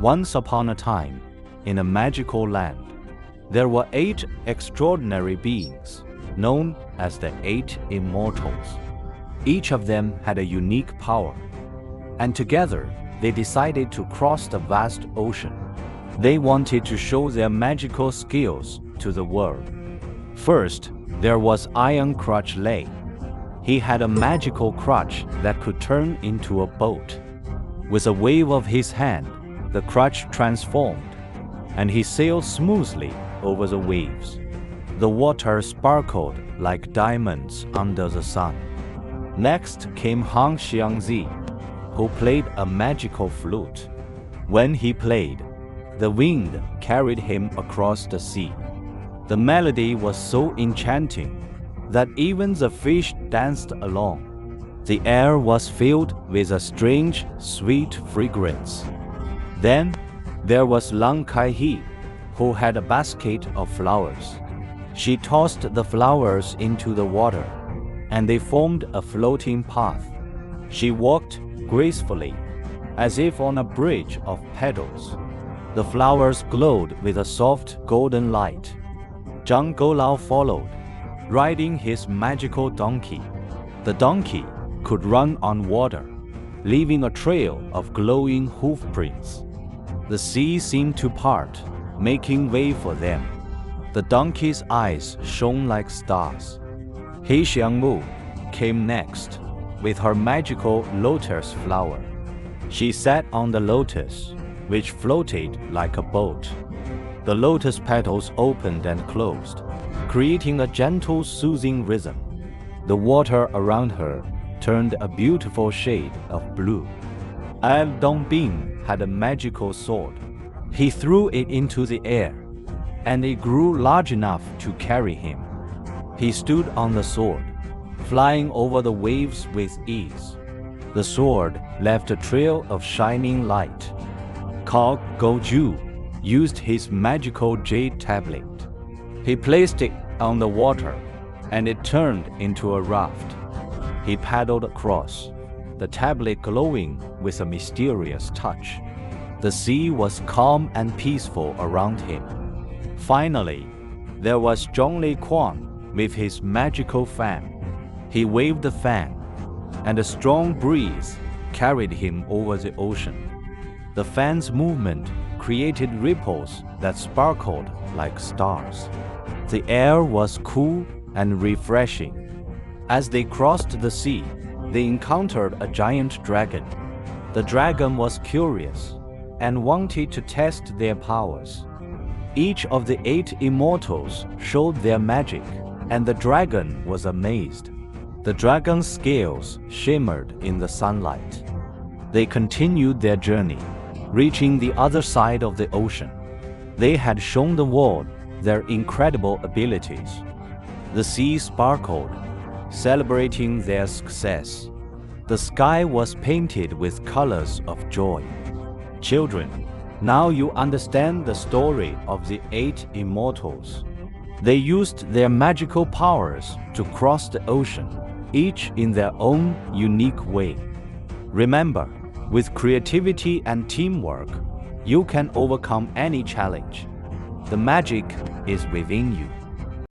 Once upon a time, in a magical land, there were 8 extraordinary beings, known as the 8 Immortals. Each of them had a unique power, and together they decided to cross the vast ocean. They wanted to show their magical skills to the world. First, there was Iron Crutch Lay. He had a magical crutch that could turn into a boat. With a wave of his hand, the crutch transformed, and he sailed smoothly over the waves. The water sparkled like diamonds under the sun. Next came Han Xiangzi, who played a magical flute. When he played, the wind carried him across the sea. The melody was so enchanting that even the fish danced along. The air was filled with a strange, sweet fragrance. Then there was Lang Kai-he, who had a basket of flowers. She tossed the flowers into the water, and they formed a floating path. She walked gracefully, as if on a bridge of petals. The flowers glowed with a soft golden light. Zhang Goulao followed, riding his magical donkey. The donkey could run on water, leaving a trail of glowing hoof prints. The sea seemed to part, making way for them. The donkey's eyes shone like stars. He Xiangmu came next, with her magical lotus flower. She sat on the lotus, which floated like a boat. The lotus petals opened and closed, creating a gentle, soothing rhythm. The water around her turned a beautiful shade of blue. Al Dongbing had a magical sword. He threw it into the air, and it grew large enough to carry him. He stood on the sword, flying over the waves with ease. The sword left a trail of shining light. Kao Goju used his magical jade tablet. He placed it on the water, and it turned into a raft. He paddled across, the tablet glowing with a mysterious touch. The sea was calm and peaceful around him. Finally, there was Zhonglei Quan with his magical fan. He waved the fan, and a strong breeze carried him over the ocean. The fan's movement created ripples that sparkled like stars. The air was cool and refreshing. As they crossed the sea, they encountered a giant dragon. The dragon was curious and wanted to test their powers. Each of the 8 immortals showed their magic, and the dragon was amazed. The dragon's scales shimmered in the sunlight. They continued their journey, reaching the other side of the ocean. They had shown the world their incredible abilities. The sea sparkled, celebrating their success. The sky was painted with colors of joy. Children, now you understand the story of the 8 immortals. They used their magical powers to cross the ocean, each in their own unique way. Remember, with creativity and teamwork, you can overcome any challenge. The magic is within you.